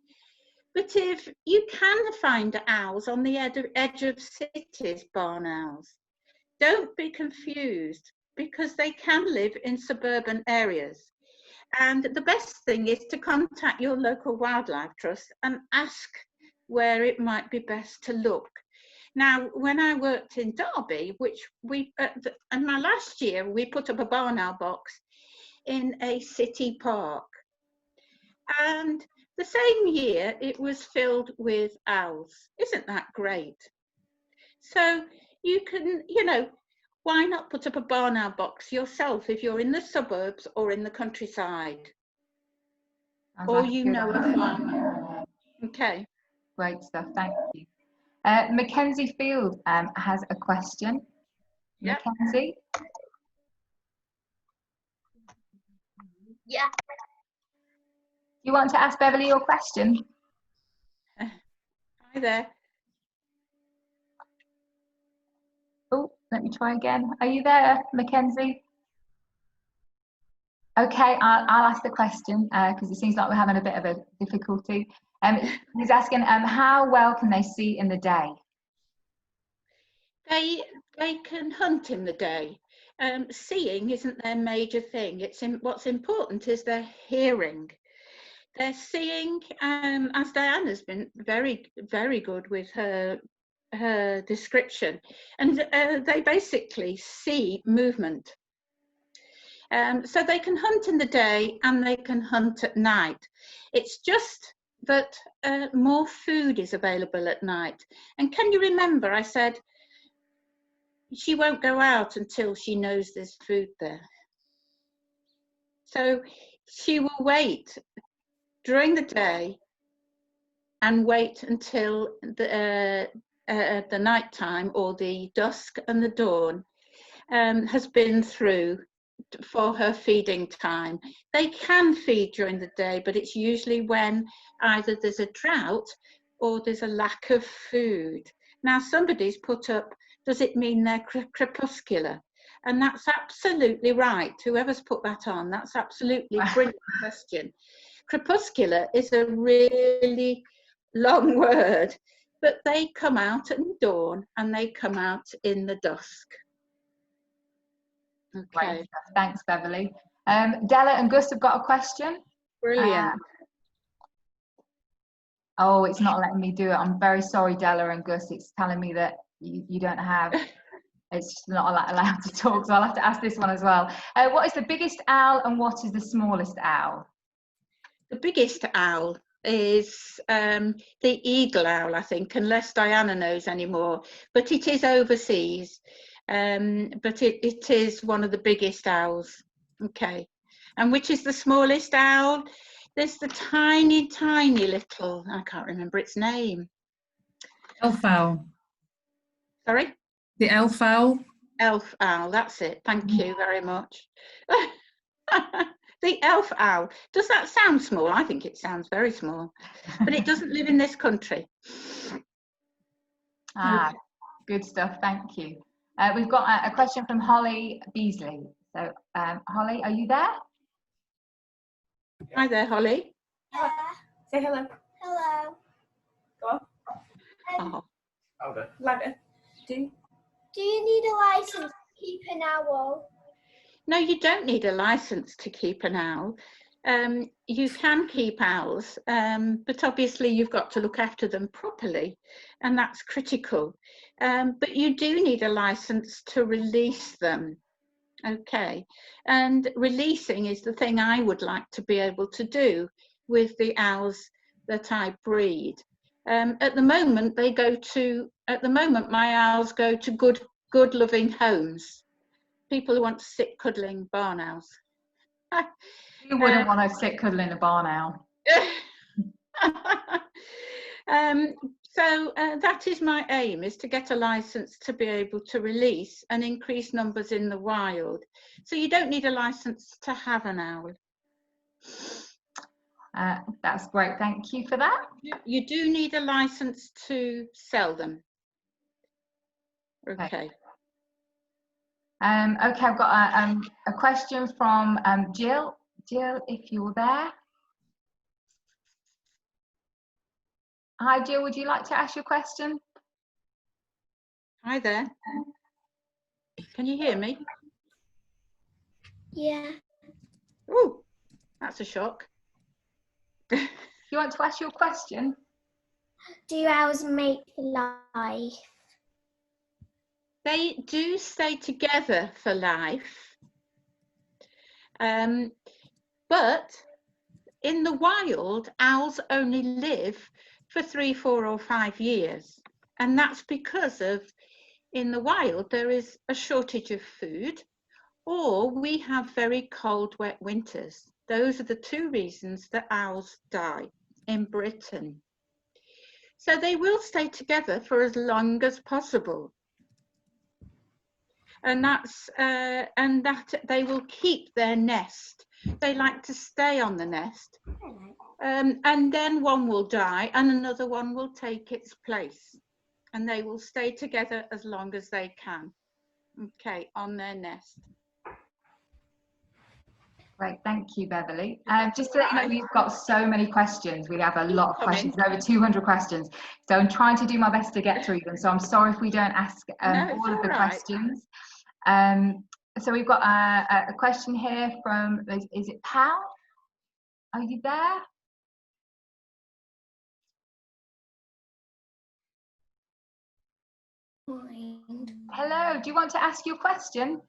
But if you can find owls on the edge of cities, barn owls, don't be confused, because they can live in suburban areas. And the best thing is to contact your local wildlife trust and ask where it might be best to look. Now, when I worked in Derby, which in my last year, we put up a barn owl box in a city park. And the same year, it was filled with owls. Isn't that great? So you can, why not put up a barn owl box yourself if you're in the suburbs or in the countryside? Or you know a farm. Okay. Great stuff, thank you. Mackenzie Field has a question. Yep. Mackenzie? Yeah. You want to ask Beverly your question? Hi there. Oh, let me try again. Are you there, Mackenzie? Okay, I'll ask the question because it seems like we're having a bit of a difficulty. He's asking, how well can they see in the day? They can hunt in the day. Seeing isn't their major thing. What's important is their hearing. They're seeing, as Diana's been very, very good with her description, and they basically see movement. So they can hunt in the day and they can hunt at night. It's just that more food is available at night. And can you remember I said she won't go out until she knows there's food there. So she will wait during the day and wait until the night time, or the dusk and the dawn has been through for her feeding time. They can feed during the day, but it's usually when either there's a drought or there's a lack of food. Now, somebody's put up, does it mean they're crepuscular? And that's absolutely right. Whoever's put that on, that's absolutely brilliant question. Crepuscular is a really long word, but they come out at dawn and they come out in the dusk. Okay. Thanks, Beverly. Della and Gus have got a question. Brilliant. Oh, it's not letting me do it. I'm very sorry, Della and Gus. It's telling me that you don't have, it's not allowed to talk, so I'll have to ask this one as well. What is the biggest owl and what is the smallest owl? The biggest owl is the eagle owl, I think, unless Diana knows anymore, but it is overseas. But it is one of the biggest owls. Okay. And which is the smallest owl? There's the tiny, tiny little, I can't remember its name. Elf owl. Sorry? The elf owl. Elf owl, that's it. Thank you very much. The elf owl. Does that sound small? I think it sounds very small, but it doesn't live in this country. Ah, good stuff. Thank you. We've got a question from Holly Beasley. So, Holly, are you there? Hi there, Holly. Say hello. Hello. Go on. Oh. Louder. Louder. Do you need a license to keep an owl? No, you don't need a license to keep an owl. You can keep owls, but obviously you've got to look after them properly, and that's critical. but you do need a license to release them. Okay, and releasing is the thing I would like to be able to do with the owls that I breed. At the moment, my owls go to good loving homes. People who want to sit cuddling barn owls. You wouldn't want to sit cuddling a barn owl. So that is my aim, is to get a license to be able to release and increase numbers in the wild. So you don't need a license to have an owl. That's great, thank you for that. You do need a license to sell them. Okay. Okay, I've got a question from Jill. Jill, if you're there. Hi Jill, would you like to ask your question? Hi there. Can you hear me? Yeah. Oh, that's a shock. You want to ask your question? Do owls mate for life? They do stay together for life, but in the wild, owls only live for 3, 4 or 5 years, and that's because of, in the wild, there is a shortage of food, or we have very cold, wet winters. Those are the 2 reasons that owls die in Britain. So they will stay together for as long as possible. And that they will keep their nest. They like to stay on the nest. And then one will die and another one will take its place. And they will stay together as long as they can. Okay, on their nest. Great, thank you, Beverly. Just to let you know, we've got so many questions. We have a lot of questions, over 200 questions. So I'm trying to do my best to get through them. So I'm sorry if we don't ask all of the questions. So we've got a question here from, is it Pal? Are you there? Hello, do you want to ask your question?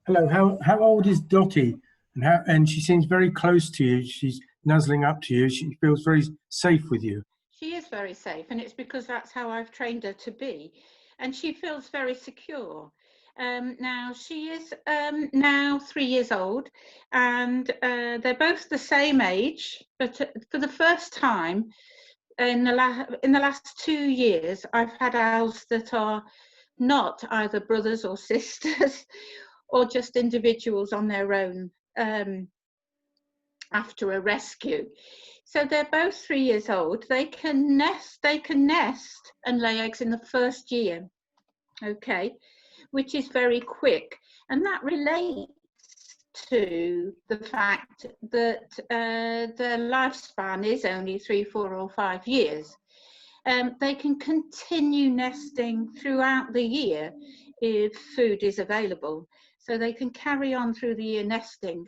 Hello, how old is Dottie? And she seems very close to you. She's nuzzling up to you. She feels very safe with you. She is very safe, and it's because that's how I've trained her to be. And she feels very secure. Now, she is now 3 years old, and they're both the same age, but for the first time in the last 2 years, I've had owls that are not either brothers or sisters, or just individuals on their own after a rescue. So they're both 3 years old. They can nest and lay eggs in the first year, okay, which is very quick. And that relates to the fact that their lifespan is only 3, 4 or 5 years. They can continue nesting throughout the year if food is available. So they can carry on through the year nesting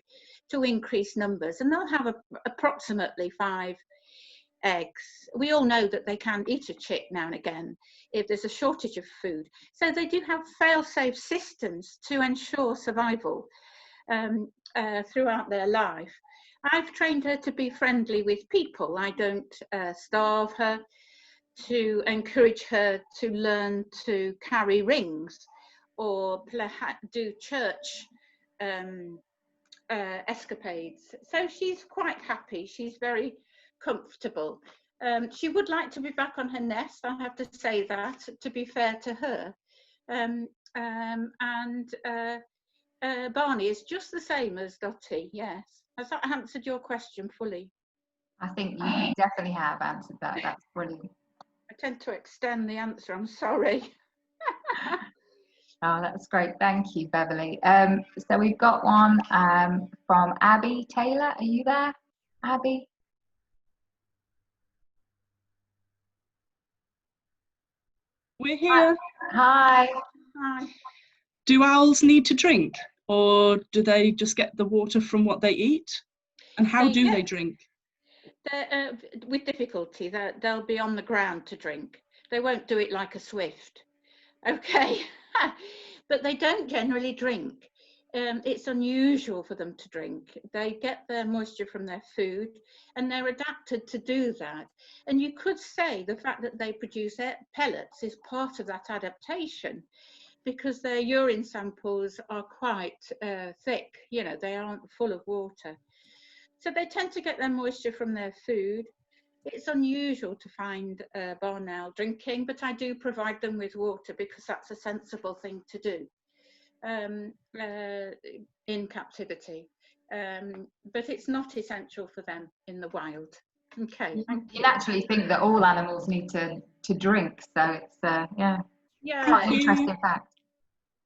to increase numbers, and they'll have approximately 5 eggs. We all know that they can eat a chick now and again if there's a shortage of food. So they do have fail-safe systems to ensure survival throughout their life. I've trained her to be friendly with people. I don't starve her, to encourage her to learn to carry rings or do church escapades. So she's quite happy. She's very comfortable. She would like to be back on her nest, I have to say that, to be fair to her. Barney is just the same as Dottie, yes. Has that answered your question fully? I think you definitely have answered that. That's brilliant. I tend to extend the answer, I'm sorry. Oh, that's great. Thank you, Beverly. So we've got one from Abby Taylor. Are you there, Abby? We're here. Hi. Hi. Do owls need to drink, or do they just get the water from what they eat? And how do they drink? with difficulty. They'll be on the ground to drink. They won't do it like a swift. Okay, but they don't generally drink. It's unusual for them to drink. They get their moisture from their food, and they're adapted to do that. And you could say the fact that they produce pellets is part of that adaptation, because their urine samples are quite thick, you know, they aren't full of water. So they tend to get their moisture from their food. It's unusual to find barn owl drinking, but I do provide them with water because that's a sensible thing to do in captivity. But it's not essential for them in the wild. Okay. You naturally think that all animals need to drink, so it's yeah, quite an interesting fact.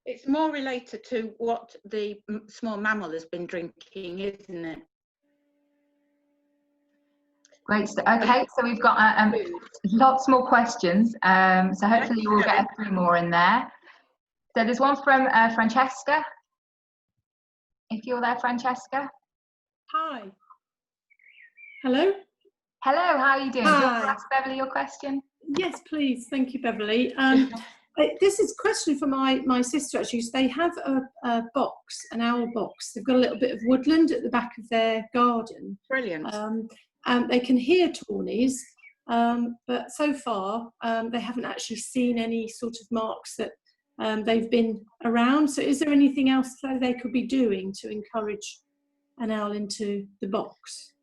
It's more related to what the small mammal has been drinking, isn't it? Great. Okay, so we've got lots more questions. So hopefully we'll get a few more in there. So there's one from Francesca. If you're there, Francesca. Hi. Hello. Hello. How are you doing? Hi. Do you want to ask Beverly your question? Yes, please. Thank you, Beverly. This is a question for my sister, actually. So they have a box, an owl box. They've got a little bit of woodland at the back of their garden. Brilliant. They can hear tawnies, but so far they haven't actually seen any sort of marks that they've been around. So is there anything else that they could be doing to encourage an owl into the box?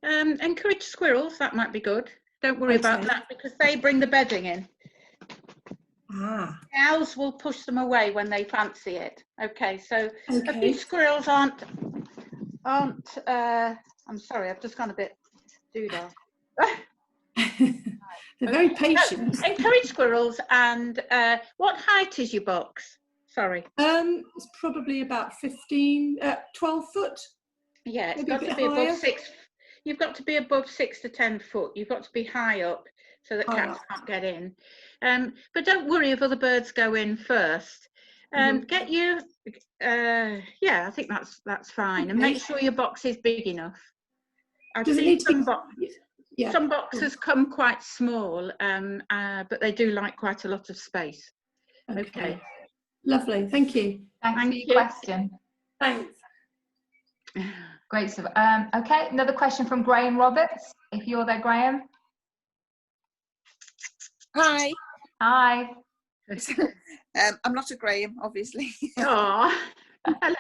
Encourage squirrels, that might be good. Don't worry about that because they bring the bedding in. The owls will push them away when they fancy it. Okay, so a few squirrels aren't I'm sorry, I've just gone a bit doodah. They're very patient. So, encourage squirrels. And what height is your box? Sorry. It's probably about 12 foot. Yeah, it's maybe got to be above 6. You've got to be above 6 to 10 foot. You've got to be high up so that cats can't get in. But don't worry if other birds go in first. Get you, yeah, I think that's fine. And make sure your box is big enough. I've seen some boxes come quite small, but they do like quite a lot of space. Okay. Lovely, thank you. Thanks for your question. Thanks. Great stuff. Okay, another question from Graham Roberts. If you're there, Graham. Hi. Hi. I'm not a Graham, obviously. Oh, hello.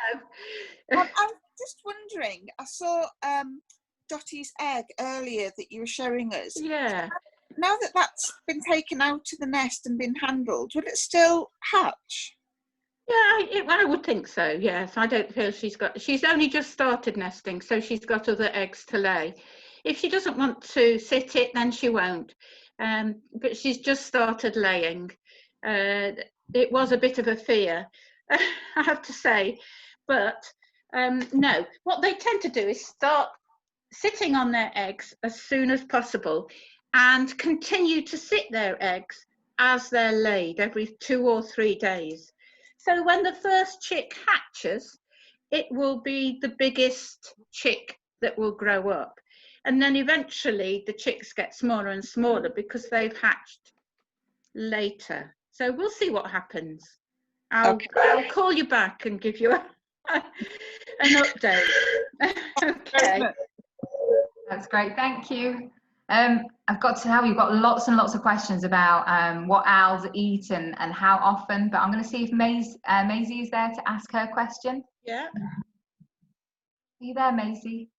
I'm just wondering, I saw Dottie's egg earlier that you were showing us. Yeah. Now that that's been taken out of the nest and been handled, will it still hatch? Yeah, I would think so, yes. I don't feel she's only just started nesting, so she's got other eggs to lay. If she doesn't want to sit it, then she won't. But she's just started laying. It was a bit of a fear, I have to say. But no, what they tend to do is start sitting on their eggs as soon as possible and continue to sit their eggs as they're laid every 2 or 3 days. So when the first chick hatches, it will be the biggest chick that will grow up. And then eventually the chicks get smaller and smaller because they've hatched later. So we'll see what happens. I'll call you back and give you an update. Okay. That's great, thank you. I've got to tell you, we've got lots and lots of questions about what owls eat and how often, but I'm going to see if Maisie is there to ask her question. Yeah. Are you there, Maisie?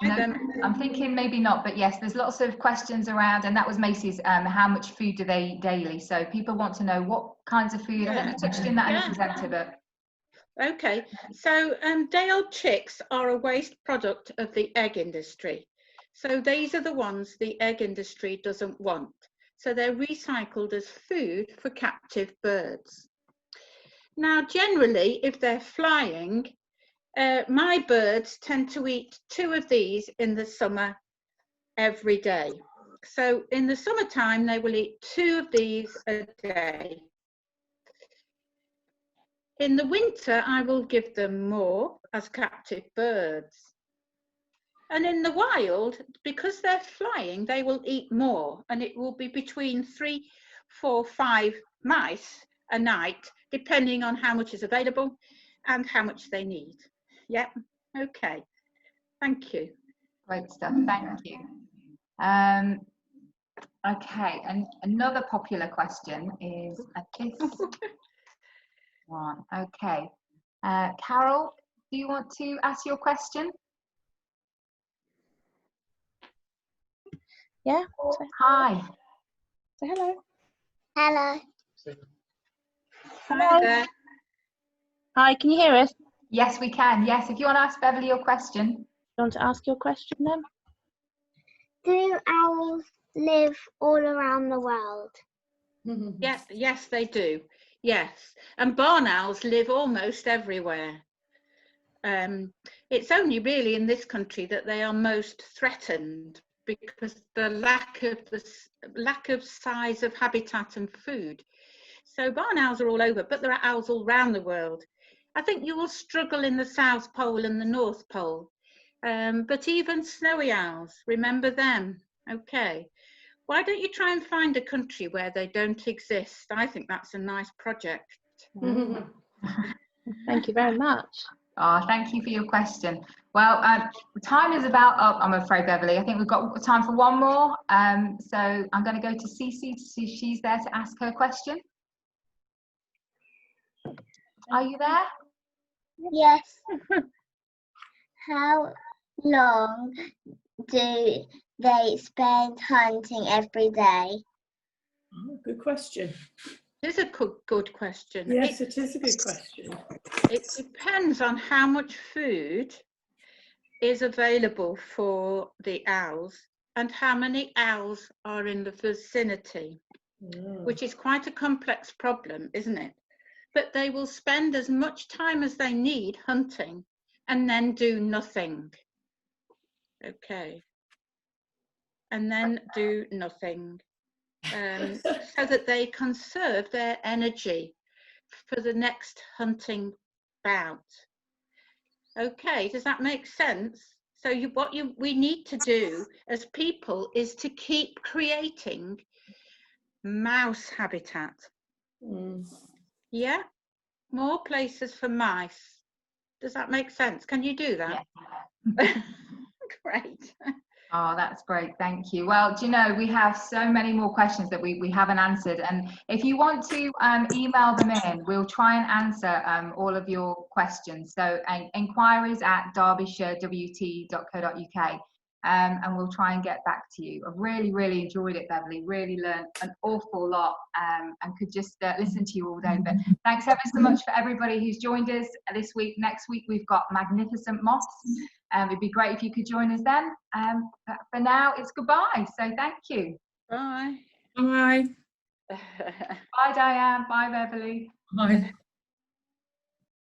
No, I'm thinking maybe not, but yes, there's lots of questions around, and that was Macy's, how much food do they eat daily? So people want to know what kinds of food. I think we touched in that in the presenter, but. Okay, so day-old chicks are a waste product of the egg industry. So these are the ones the egg industry doesn't want. So they're recycled as food for captive birds. Now, generally, if they're flying, my birds tend to eat 2 of these in the summer every day. So in the summertime, they will eat 2 of these a day. In the winter, I will give them more as captive birds. And in the wild, because they're flying, they will eat more, and it will be between 3, 4, 5 mice a night, depending on how much is available and how much they need. Yep, okay, thank you. Great stuff, thank you. Okay, and another popular question is this one. Okay, Carol, do you want to ask your question? Yeah. Hi. Say hello. Hello. Hi there. Hi, can you hear us? Yes, we can. Yes, if you want to ask Beverly your question. You want to ask your question then? Do owls live all around the world? Yes, they do. Yes, and barn owls live almost everywhere. It's only really in this country that they are most threatened because the lack of size of habitat and food. So barn owls are all over, but there are owls all around the world. I think you will struggle in the South Pole and the North Pole, but even snowy owls, remember them. Okay, why don't you try and find a country where they don't exist? I think that's a nice project. Thank you very much. Oh, thank you for your question. Well, time is about up, I'm afraid, Beverly. I think we've got time for one more. So I'm going to go to Cece to see if she's there to ask her question. Are you there? Yes. How long do they spend hunting every day? Oh, good question. It is a good question. Yes, it is a good question. It depends on how much food is available for the owls and how many owls are in the vicinity, which is quite a complex problem, isn't it? But they will spend as much time as they need hunting and then do nothing. Okay. And then do nothing. So that they conserve their energy for the next hunting bout. Okay, does that make sense? So we need to do as people is to keep creating mouse habitat. Yeah, more places for mice. Does that make sense? Can you do that? Yeah. Great. Oh, that's great. Thank you. Well, do you know, we have so many more questions that we haven't answered. And if you want to email them in, we'll try and answer all of your questions. So enquiries@derbyshireWT.co.uk. And we'll try and get back to you. I've really enjoyed it, Beverly. Really learned an awful lot and could just listen to you all day. But thanks ever so much for everybody who's joined us this week. Next week, we've got magnificent moths. It'd be great if you could join us then. But for now, it's goodbye. So thank you. Bye. Bye. Bye, Diane. Bye, Beverly. Bye.